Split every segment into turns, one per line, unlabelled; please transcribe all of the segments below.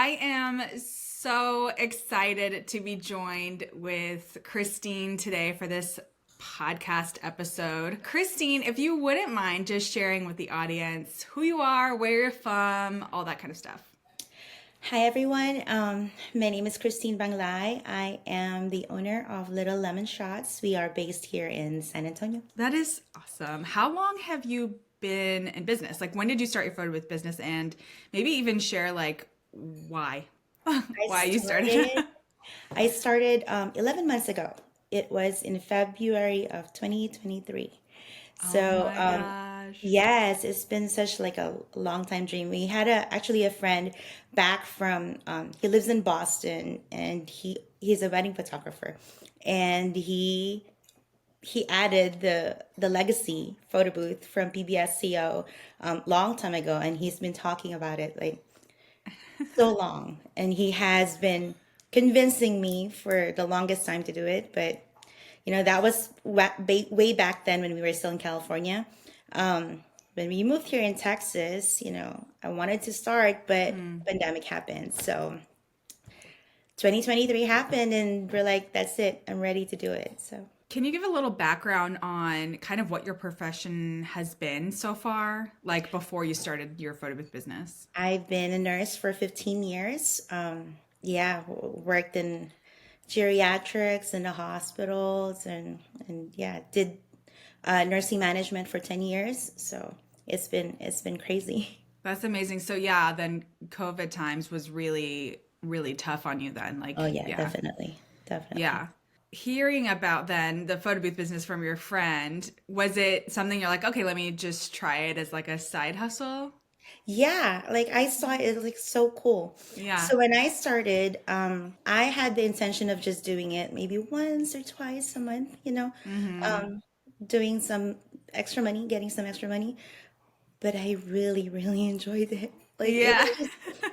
I am so excited to be joined with Christine today for this podcast episode. Christine, if you wouldn't mind just sharing with the audience who you are, where you're from, all that kind of stuff.
Hi everyone, my name is Christine Banglay. I am the owner of Little Lemon Shots. We are based here in San Antonio.
That is awesome. How long have you been in business? Like, when did you start your photo booth business, and maybe even share like why why you started?
I started 11 months ago. It was in February of 2023.
Oh
So,
my gosh.
yes, it's been such like a long time dream. We had actually a friend back from he lives in Boston, and he's a wedding photographer, and he added the legacy photo booth from PBS CO long time ago, and he's been talking about it like so long, and he has been convincing me for the longest time to do it. But that was way back then when we were still in California. When we moved here in Texas, I wanted to start, but pandemic happened. So 2023 happened, and we're like, that's it. I'm ready to do it. So.
Can you give a little background on kind of what your profession has been so far, like before you started your photo booth business?
I've been a nurse for 15 years. Yeah, worked in geriatrics in the hospitals, and yeah, did nursing management for 10 years. So it's been crazy.
That's amazing. So yeah, then COVID times was really, really tough on you then. Like,
Oh yeah,
yeah,
definitely, definitely.
yeah. Hearing about then the photo booth business from your friend, was it something you're like, okay, let me just try it as like a side hustle?
Yeah, like I saw it, it was like so cool.
Yeah.
So when I started, I had the intention of just doing it maybe once or twice a month,
Mm-hmm.
um, doing some extra money, getting some extra money. But I really, really enjoyed it. Like
Yeah.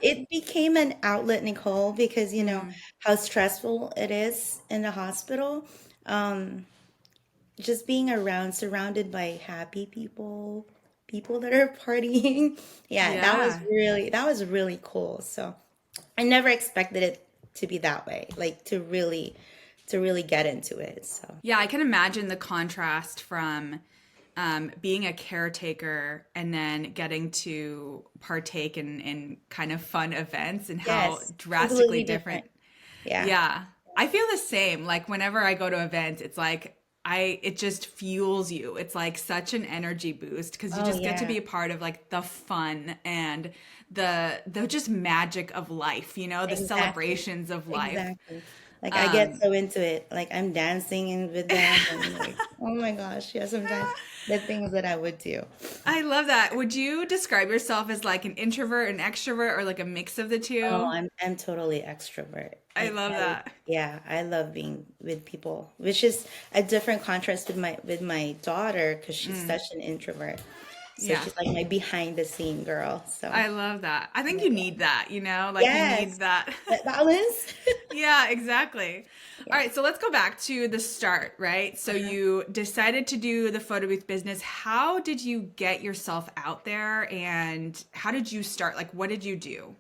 it became an outlet, Nicole, because
Mm.
how stressful it is in the hospital. Um, just being around, surrounded by happy people, people that are partying. Yeah,
Yeah.
that was really cool. So I never expected it to be that way, like to really get into it. So
Yeah, I can imagine the contrast from being a caretaker and then getting to partake in kind of fun events and how
yes,
drastically
completely
different.
different. Yeah,
Yeah. I feel the same. Like whenever I go to events, it's like it just fuels you. It's like such an energy boost because you
oh
just get to
yeah,
be a part of like the fun and the just magic of life, the
exactly.
celebrations of life.
Exactly. Like I get
Um,
so into it. Like I'm dancing in with them, and like, oh my gosh, yeah, sometimes the things that I would do.
I love that. Would you describe yourself as like an introvert, an extrovert, or like a mix of the
Oh,
two?
I'm totally extrovert.
I love that.
Yeah, I love being with people, which is a different contrast with my daughter because she's
Mm,
such an introvert. So
yeah.
she's like my behind the scene girl. So
I love that. I think you need that. Like you need
yes,
that.
that balance.
Yeah, exactly. All
Yes.
right, so let's go back to the start, right? So
Uh-huh.
you decided to do the photo booth business. How did you get yourself out there and how did you start? Like, what did you do?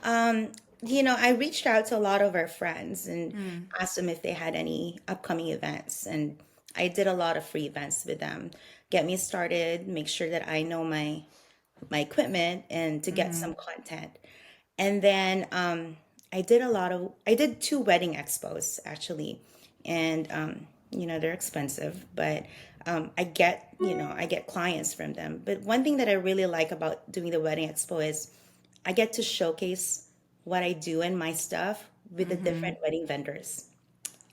Um, I reached out to a lot of our friends and
Mm,
asked them if they had any upcoming events. And I did a lot of free events with them. Get me started, make sure that I know my equipment and to get
mm-hmm,
some content. And then I did two wedding expos actually. And they're expensive, but I get clients from them. But one thing that I really like about doing the wedding expo is I get to showcase what I do and my stuff with the
mm-hmm.
different wedding vendors.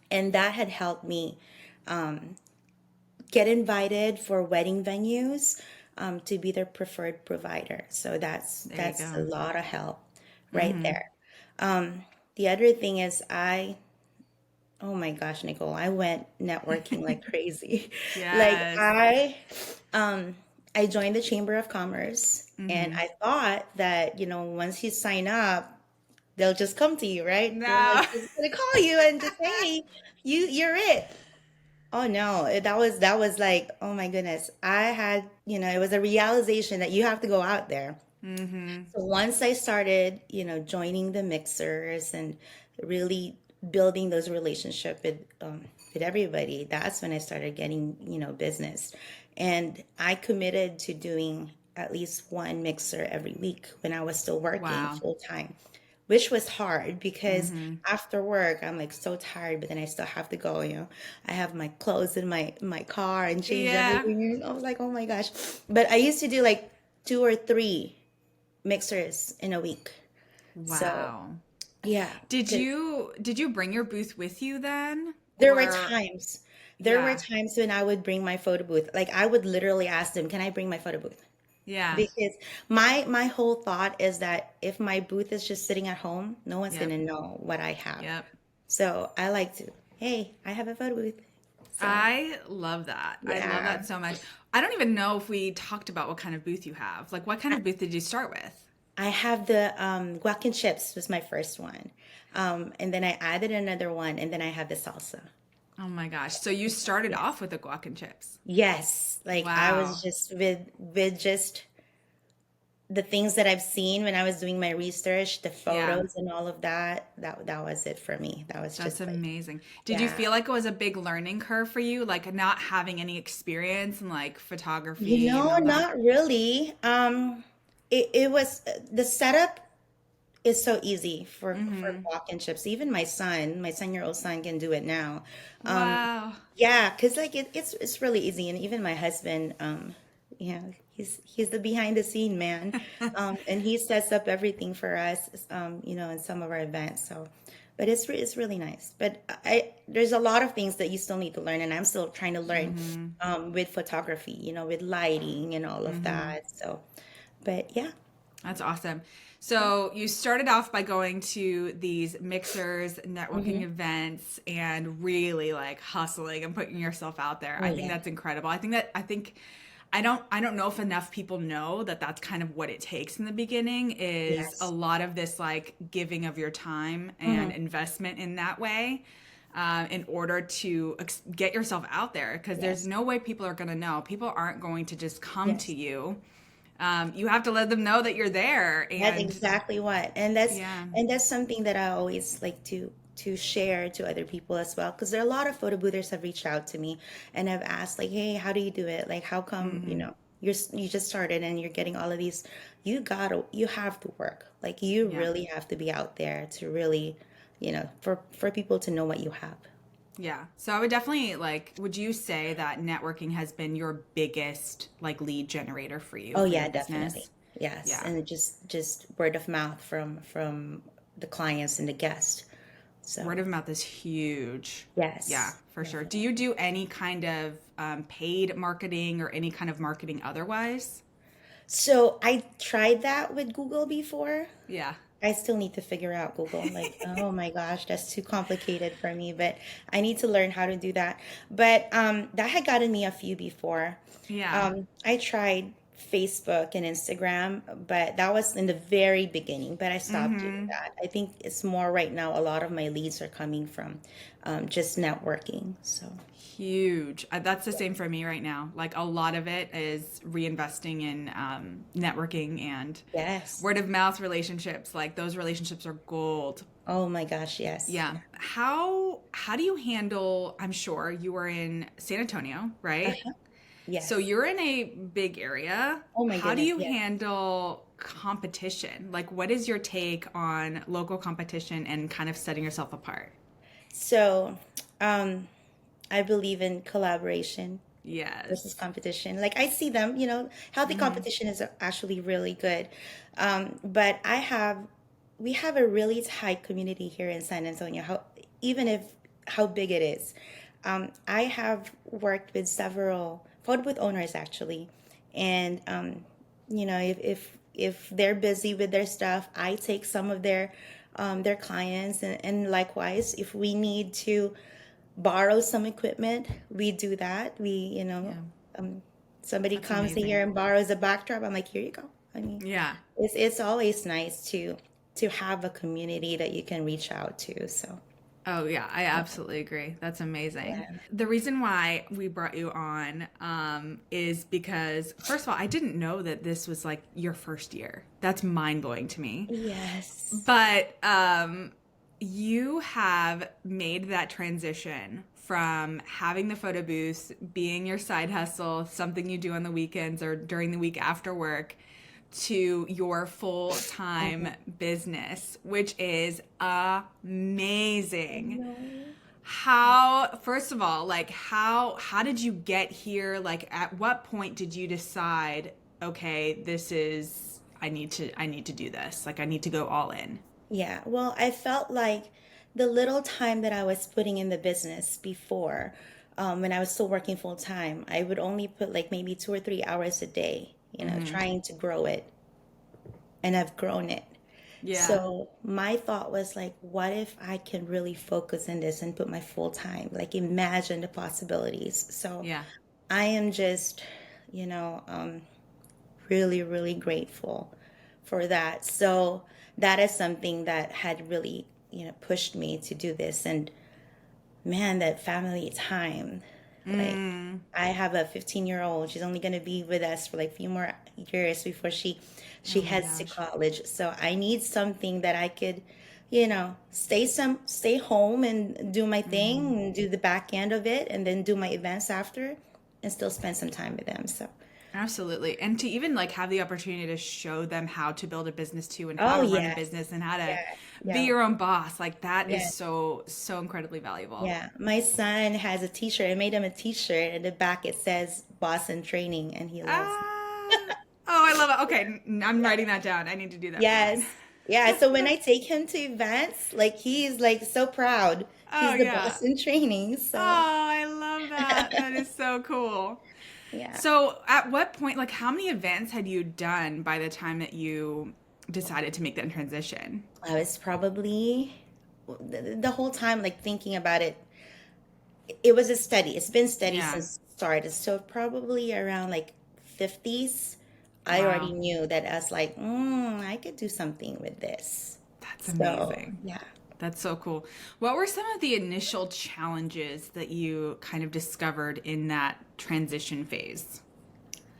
And that had helped me get invited for wedding venues to be their preferred provider. So that's
There you
that's a
go.
lot of help right
Mm-hmm.
there. The other thing is oh my gosh, Nicole, I went networking like crazy. Like
Yes.
I joined the Chamber of Commerce, and
Mm-hmm.
I thought that, once you sign up, they'll just come to you, right? They're like
No.
they're gonna call you and just say, hey, you're it. Oh no, that was like, oh my goodness. I had, it was a realization that you have to go out there. So once I started, joining the mixers and really building those relationship with everybody, that's when I started getting, business. And I committed to doing at least one mixer every week when I was still working
Wow.
full time, which was hard because after work I'm like so tired, but then I still have to go, I have my clothes in my car and change
Yeah.
everything. And I was like, oh my gosh. But I used to do like two or three mixers in a week. So
Wow.
yeah, because
Did you bring your booth with you then?
there were
Or
times, there were
yeah.
times when I would bring my photo booth. Like I would literally ask them, "Can I bring my photo booth?"
Yeah.
Because my whole thought is that if my booth is just sitting at home, no one's
Yep.
gonna know what I have.
Yep.
So I like to, hey, I have a photo booth. So
I love that. I love
yeah,
that so much. I don't even know if we talked about what kind of booth you have. Like, what kind
I,
of booth did you start with?
I have the guac and chips was my first one, and then I added another one, and then I have the salsa.
Oh my gosh. So you started off with the guac and chips.
Yes, like I was
Wow.
just with just the things that I've seen when I was doing my research, the
Yeah.
photos and all of that. That was it for me. That was
That's
just like,
amazing. Did you
yeah.
feel like it was a big learning curve for you? Like not having any experience in like photography and all that?
Not really. It was the setup is so easy for
Mm-hmm.
guac and chips. Even my 10-year-old son can do it now. Um,
Wow.
Yeah, because like it's really easy, and even my husband, he's the behind the scene man, and he sets up everything for us, in some of our events. So, but it's really nice. But I there's a lot of things that you still need to learn, and I'm still trying to learn,
Mm-hmm.
with photography, with lighting and all of
Mm-hmm.
that. So, but yeah,
That's awesome. So you started off by going to these mixers, networking
hmm
events, and really like hustling and putting yourself out there.
oh
I think
yeah,
that's incredible. I don't know if enough people know that that's kind of what it takes in the beginning is a
yes,
lot of this like giving of your time and
hmm
investment in that way. In order to get yourself out there, because there's
yes,
no way people are going to know. People aren't going to just come to
yes.
you. You have to let them know that you're there,
That's
and
exactly what.
yeah.
And that's something that I always like to share to other people as well. Because there are a lot of photo boothers have reached out to me and have asked like, "Hey, how do you do it? Like, how come,
Hmm.
you just started and you're getting all of these? You have to work. Like, you
Yeah.
really have to be out there to really, for people to know what you have."
Yeah. So I would definitely like, would you say that networking has been your biggest like lead generator
Oh
for your
yeah, definitely.
business?
Yes,
Yeah.
and just word of mouth from the clients and the guests. So,
Word of mouth is huge. Yeah,
yes,
for sure. Do
definitely.
you do any kind of paid marketing or any kind of marketing otherwise?
So I tried that with Google before.
Yeah.
I still need to figure out Google. Like, oh my gosh, that's too complicated for me, but I need to learn how to do that. But that had gotten me a few before.
Yeah.
I tried Facebook and Instagram, but that was in the very beginning, but I stopped doing
Mm-hmm.
that. I think it's more right now, a lot of my leads are coming from just networking. So,
Huge. That's the same for me right now. Like a lot of it is reinvesting in networking and
yes.
word of mouth relationships. Like those relationships are gold.
Oh my gosh, yes.
Yeah. How do you handle, I'm sure you were in San Antonio, right?
Uh-huh.
So
Yes.
you're in a big area.
Oh my
How do
goodness,
you
yes.
handle competition? Like what is your take on local competition and kind of setting yourself apart?
So, um, I believe in collaboration versus
Yes.
competition. Like I see them, healthy
Mm-hmm.
competition is actually really good. But we have a really tight community here in San Antonio. Even if how big it is, I have worked with several photo booth owners actually, and if they're busy with their stuff, I take some of their clients, and likewise, if we need to borrow some equipment, we do that.
Yeah.
Um, somebody
That's
comes in here
amazing.
and borrows a backdrop. I'm like, here you go. I mean,
Yeah.
it's always nice to have a community that you can reach out to. So,
Oh, yeah, I absolutely agree. That's amazing.
Yeah.
The reason why we brought you on is because, first of all, I didn't know that this was like your first year. That's mind blowing to me.
Yes.
But you have made that transition from having the photo booth being your side hustle, something you do on the weekends or during the week after work, to your full-time business, which is
I
amazing.
know.
How, first of all, like how did you get here? Like at what point did you decide, okay, this is I need to do this. Like I need to go all in.
Yeah, well, I felt like the little time that I was putting in the business before, when I was still working full time, I would only put like maybe 2 or 3 hours a day, trying to grow it. And I've grown it.
Yeah.
So my thought was like, what if I can really focus in this and put my full time? Like imagine the possibilities. So
Yeah.
I am just, you know, um, really, really grateful for that. So that is something that had really, pushed me to do this. And man, that family time, like
Mm.
I have a 15-year-old. She's only going to be with us for like a few more years before she
Oh my
heads to
gosh.
college. So I need something that I could, stay home and do my thing
Mm.
and do the back end of it and then do my events after and still spend some time with them. So,
Absolutely. And to even like have the opportunity to show them how to build a business too and how
oh
to run a
yes,
business and how to
yeah,
be
yeah,
your own boss, like that is
yeah.
so incredibly valuable.
Yeah, my son has a t-shirt. I made him a t-shirt and the back it says boss in training and he loves it.
Ah. Oh, I love it. Okay, I'm
Yeah.
writing that down. I need to do that for mine.
Yes. Yeah, so when I take him to events, like he's like so proud.
Oh
He's the
yeah.
boss in training.
Oh,
So,
I love that. That is so cool.
yeah.
So, at what point, like, how many events had you done by the time that you decided to make that transition?
I was probably the whole time like thinking about it. It was a steady. It's been steady
Yeah.
since it started. So probably around like 50s, I already
Wow.
knew that I was like, I could do something with this.
That's
So,
amazing.
yeah.
That's so cool. What were some of the initial challenges that you kind of discovered in that transition phase?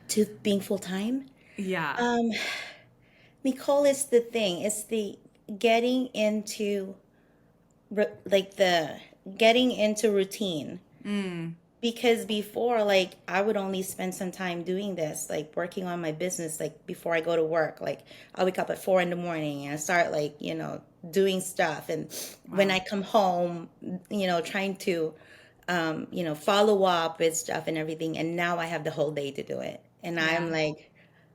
To being full time.
Yeah.
Um, Nicole is the thing. It's the getting into like the getting into routine.
Mm.
Because before, like I would only spend some time doing this, like working on my business, like before I go to work. Like I wake up at 4 in the morning and I start like, doing stuff. And when I
Wow.
come home, trying to follow up with stuff and everything. And now I have the whole day to do it. And I'm
Yeah.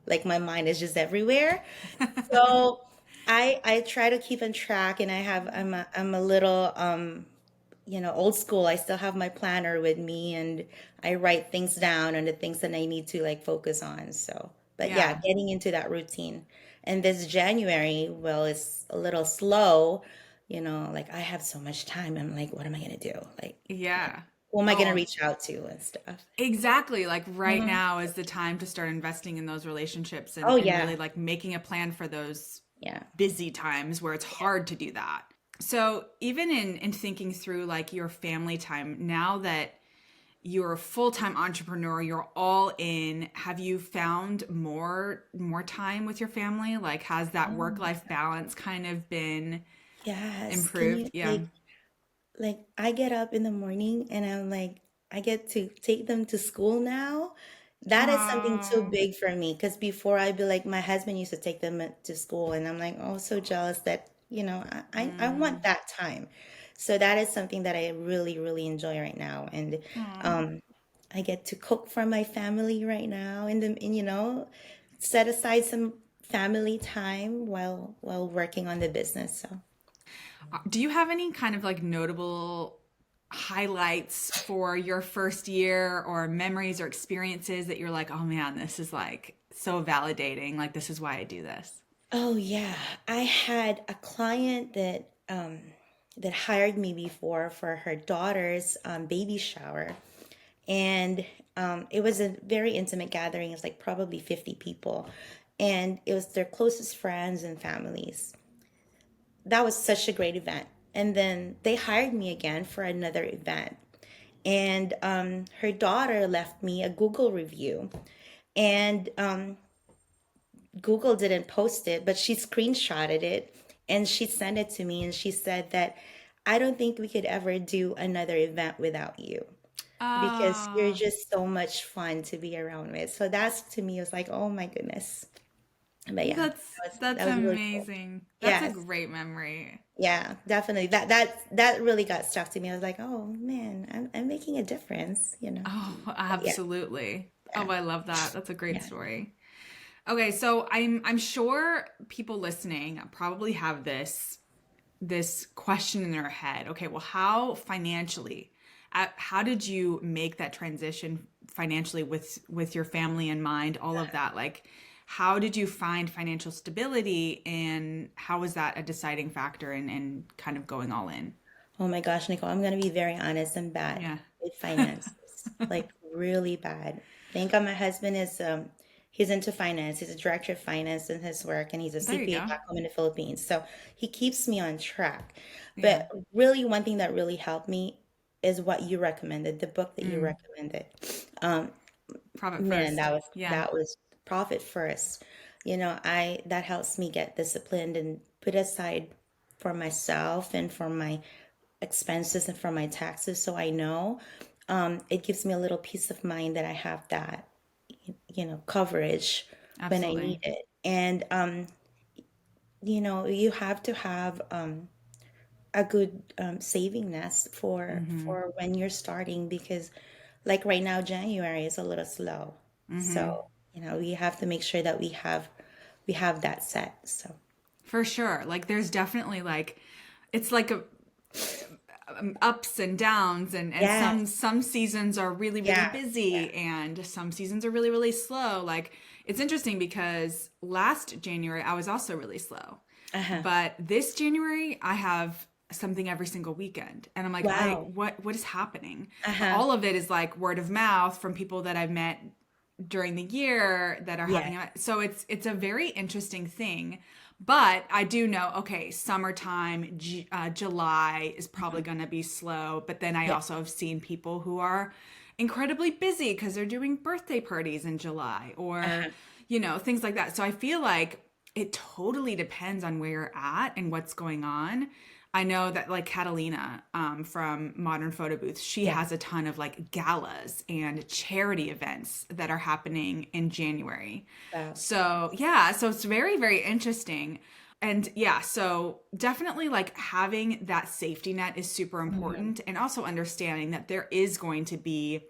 like my mind is just everywhere. So I try to keep on track and I'm a little old school. I still have my planner with me and I write things down and the things that I need to like focus on. So, but yeah,
Yeah.
getting into that routine. And this January, well, it's a little slow, like I have so much time. I'm like, what am I gonna do? Like,
Yeah.
who am I gonna
Oh,
reach out to and stuff?
exactly. Like right
Mhm.
now is the time to start investing in those relationships
Oh
and
yeah,
really like making a plan for those
yeah.
busy times where it's hard to do that. So even in thinking through like your family time, now that you're a full-time entrepreneur, you're all in, have you found more time with your family? Like has that
Oh
work-life balance kind of been
yes. Can
improved?
you
Yeah.
like I get up in the morning and I'm like, I get to take them to school now. That is something too
Oh.
big for me because before I'd be like, my husband used to take them to school, and I'm like, oh, so jealous that, I want
Mm.
that time. So that is something that I really, really enjoy right now. And
Aw.
um, I get to cook for my family right now and set aside some family time while working on the business. So.
Do you have any kind of like notable highlights for your first year or memories or experiences that you're like, oh man, this is like so validating. Like, this is why I do this?
Oh yeah, I had a client that hired me before for her daughter's baby shower, and it was a very intimate gathering. It was like probably 50 people, and it was their closest friends and families. That was such a great event. And then they hired me again for another event. And her daughter left me a Google review. And Google didn't post it, but she screenshotted it and she sent it to me. And she said that I don't think we could ever do another event without you because you're
Oh,
just so much fun to be around with. So that's to me was like, oh my goodness. But yeah,
that's
that was really cool.
amazing. That's a
Yes.
great memory.
Yeah, definitely. That really got stuck to me. I was like, oh man, I'm making a difference, you know.
Oh,
Yeah,
absolutely.
yeah,
Oh, I love that. That's a great
yeah.
story. Okay, so I'm sure people listening probably have this question in their head. Okay, well, how financially, how did you make that transition financially with your family in mind, all of that? Like, how did you find financial stability, and how was that a deciding factor in kind of going all in?
Oh my gosh, Nicole, I'm gonna be very honest. I'm bad
Yeah.
with finances, like really bad. Thank God my husband is he's into finance. He's a director of finance in his work, and he's a
There you
CPA
go.
back home in the Philippines. So he keeps me on track.
Yeah.
But really, one thing that really helped me is what you recommended, the book that you
Mm.
recommended. Um,
Profit
Man,
first.
that was
Yeah.
that was profit first. You know, I that helps me get disciplined and put aside for myself and for my expenses and for my taxes so I know it gives me a little peace of mind that I have that, coverage when I
Absolutely.
need it. And you have to have a good saving nest
Mm-hmm.
for when you're starting because like right now January is a little slow.
Mm-hmm.
So, we have to make sure that we have that set. So,
For sure. Like there's definitely like it's like a ups and downs, and some
yes.
some seasons are really really
Yeah. Yeah.
busy and some seasons are really really slow. Like it's interesting because last January I was also really slow.
Uh-huh.
But this January I have something every single weekend. And I'm like, I
Wow.
what is happening? But
Uh-huh.
all of it is like word of mouth from people that I've met during the year that are
Yeah.
having so it's a very interesting thing. But I do know, okay, summertime, July is probably
Mhm.
going to be slow. But then I
Yeah.
also have seen people who are incredibly busy because they're doing birthday parties in July or,
Uh-huh.
things like that. So I feel like it totally depends on where you're at and what's going on. I know that like Catalina from Modern Photo Booth, she
Yeah.
has a ton of like galas and charity events that are happening in January.
Wow.
So yeah, so it's very, very interesting. And yeah, so definitely like having that safety net is super
Mhm.
important and also understanding that there is going to be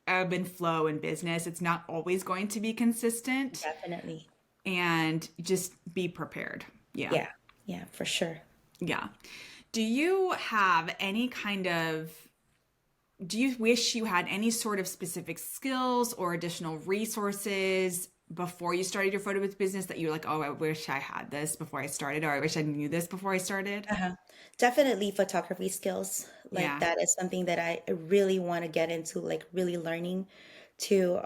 ebb and flow in business. It's not always going to be consistent
Definitely.
and just be prepared. Yeah.
Yeah. Yeah, for sure.
Yeah. Do you have any kind of do you wish you had any sort of specific skills or additional resources before you started your photo booth business that you're like, oh, I wish I had this before I started, or I wish I knew this before I started?
Uh-huh. Definitely photography skills. Like
Yeah.
that is something that I really want to get into, like really learning to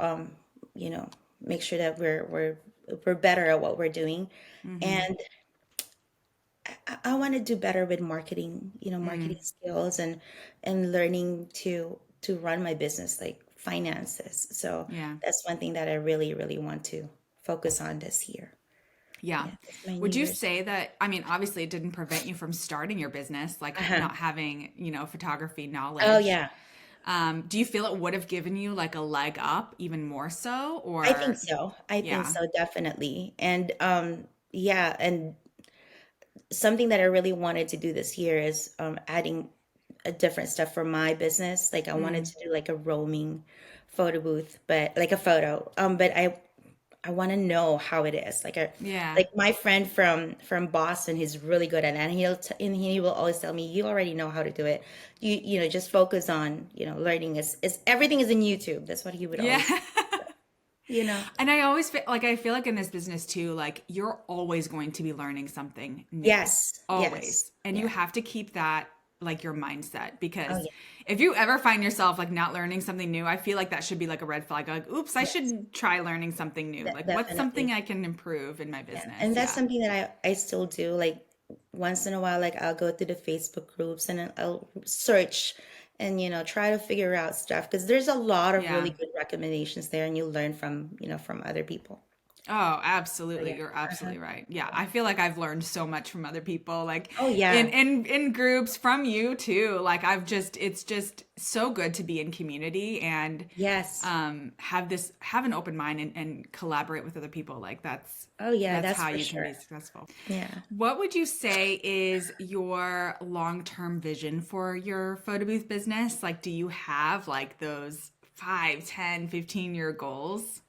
you know, make sure that we're better at what we're doing.
Mm-hmm.
And I want to do better with marketing, marketing
Mm.
skills and learning to run my business, like finances. So
Yeah.
that's one thing that I really, really want to focus on this year.
Yeah.
Yeah, that's my New
Would you
Year's.
say that, I mean, obviously it didn't prevent you from starting your business, like
Uh-huh.
not having, photography
Oh
knowledge.
yeah,
Do you feel it would have given you like a leg up even more so?
I think
Or,
so. I think
yeah.
so, definitely. And yeah, and something that I really wanted to do this year is adding a different stuff for my business. Like I wanted
Mm.
to do like a roaming photo booth, but like a photo. But I want to know how it is.
Yeah.
Like my friend from Boston, he's really good at it, and and he will always tell me, "You already know how to do it. Just focus on learning. Is everything is in YouTube." That's what he would
Yeah.
always. You know.
And I always feel like in this business too, like you're always going to be learning something new.
Yes. Yes.
Always. And you
Yeah.
have to keep that like your mindset
Oh
because
yeah.
if you ever find yourself like not learning something new, I feel like that should be like a red flag. Like, oops, I
Yes.
should try learning something new. Like, what's something
Definitely.
I can improve in my
Yeah.
business?
And that's
Yeah.
something that I still do. Like once in a while, like I'll go to the Facebook groups and I'll search and, try to figure out stuff because there's a lot of
Yeah.
really good recommendations there and you learn from, from other people.
Oh,
But
absolutely.
yeah.
You're
Uh-huh.
absolutely right. Yeah,
Yeah.
I feel like I've learned so much from other people, like
Oh,
in
yeah.
in groups from you too. Like it's just so good to be in community and
Yes.
have an open mind and collaborate with other people. Like
Oh, yeah,
that's
that's
how
for
you can be
sure.
successful.
Yeah.
What would you say is your long-term vision for your photo booth business? Like, do you have like those 5, 10, 15-year goals?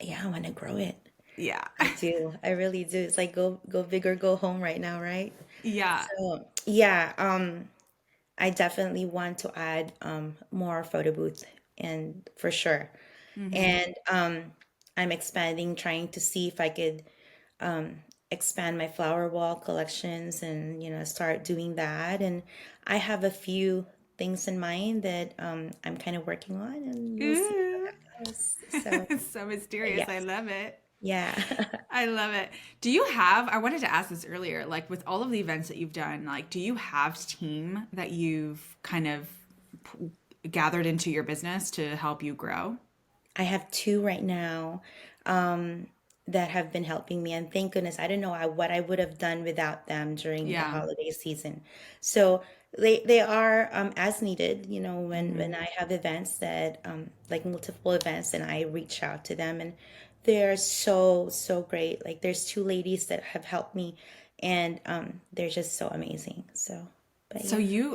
Yeah, I want to grow it.
Yeah.
I do. I really do. It's like go big or go home right now, right?
Yeah.
So, yeah, I definitely want to add more photo booth and for sure.
Mm-hmm.
And I'm expanding, trying to see if I could expand my flower wall collections and, start doing that. And I have a few things in mind that I'm kind of working on, and we'll see how
Ooh.
that goes. So,
So mysterious. I
yes.
love it.
Yeah.
I love it. Do you have, I wanted to ask this earlier, like with all of the events that you've done, like do you have team that you've kind of gathered into your business to help you grow?
I have two right now that have been helping me, and thank goodness I didn't know what I would have done without them during the
Yeah.
holiday season. So they are as needed. When
Mm-hmm.
I have events that like multiple events, and I reach out to them, and they're so great. Like there's two ladies that have helped me, and they're just so amazing. So, but
So
yeah,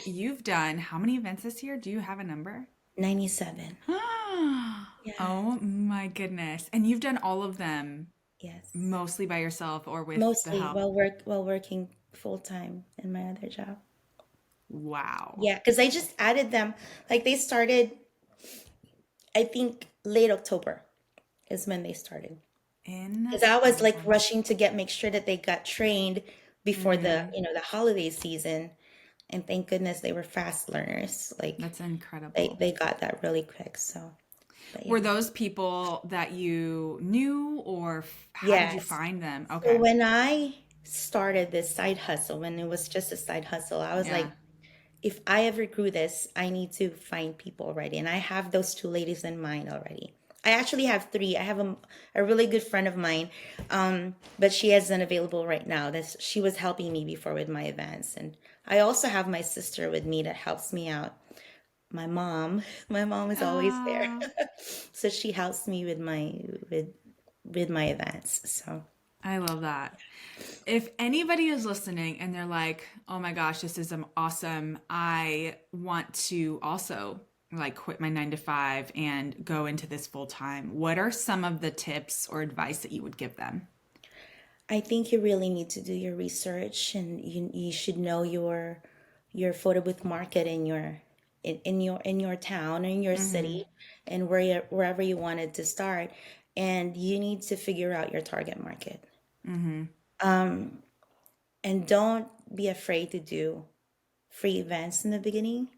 you've done how many events this year? Do you have a number?
97. Yeah,
Oh my goodness. And you've done all of them
yes.
mostly by yourself or with the
Mostly
help?
while working full time in my other job.
Wow.
Yeah, because I just added them. Like they started, I think late October is when they started. Because I was like
Incredible.
rushing to make sure that they got trained before the
Mm-hmm.
the holiday season. And thank goodness they were fast learners. Like
That's
they
incredible.
they got that really quick. So, but
Were
yeah.
those people that you knew, or how did you
Yes.
find them?
So
Okay.
when I started this side hustle, when it was just a side hustle, I was
Yeah.
like, if I ever grew this, I need to find people already. And I have those two ladies in mind already. I actually have three. I have a really good friend of mine, but she isn't available right now. She was helping me before with my events. And I also have my sister with me that helps me out. My mom is always there.
Ah,
So she helps me with with my events. So
I love that. If anybody is listening and they're like, "Oh my gosh, this is awesome. I want to also like quit my 9 to 5 and go into this full time." What are some of the tips or advice that you would give them?
I think you really need to do your research, and you should know your photo booth market in your town, in your
Mhm.
city, and wherever you wanted to start. And you need to figure out your target market.
Mhm.
And don't be afraid to do free events in the beginning.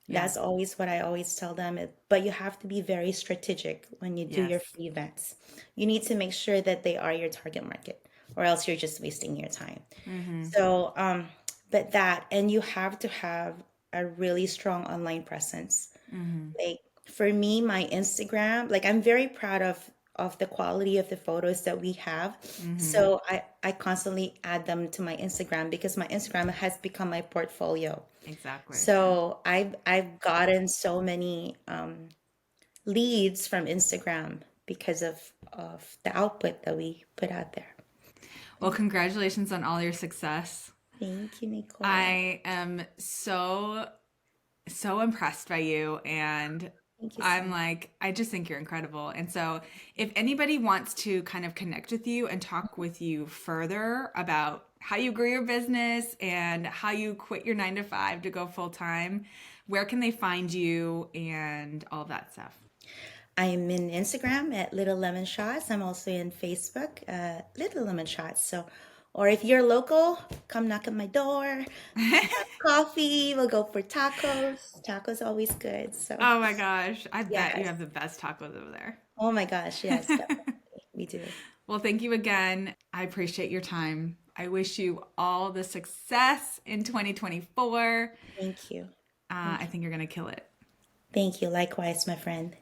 Yeah.
That's always what I always tell them. But you have to be very strategic when you do your
Yes.
free events. You need to make sure that they are your target market, or else you're just wasting your time.
Mhm.
So, and you have to have a really strong online presence.
Mhm.
Like for me, my Instagram, like I'm very proud of the quality of the photos that we have.
Mhm.
So I constantly add them to my Instagram because my Instagram has become my portfolio.
Exactly.
So I've gotten so many leads from Instagram because of the output that we put out there.
Well, congratulations on all your success.
Thank you, Nicole.
I am so impressed by you and
Thank you so
I'm
much.
like I just think you're incredible. And so if anybody wants to kind of connect with you and talk with you further about how you grew your business and how you quit your 9 to 5 to go full time, where can they find you and all of that stuff?
I'm in Instagram at Little Lemon Shots. I'm also in Facebook, Little Lemon Shots. So, or if you're local, come knock at my door. We can have coffee. We'll go for tacos. Tacos always good. So,
Oh my gosh, I bet you
yes.
have the best tacos over
Oh my gosh, yes,
there.
definitely. We do.
Well, thank you again. I appreciate your time. I wish you all the success in 2024.
Thank you.
I think you're going to kill it.
Thank you. Likewise, my friend.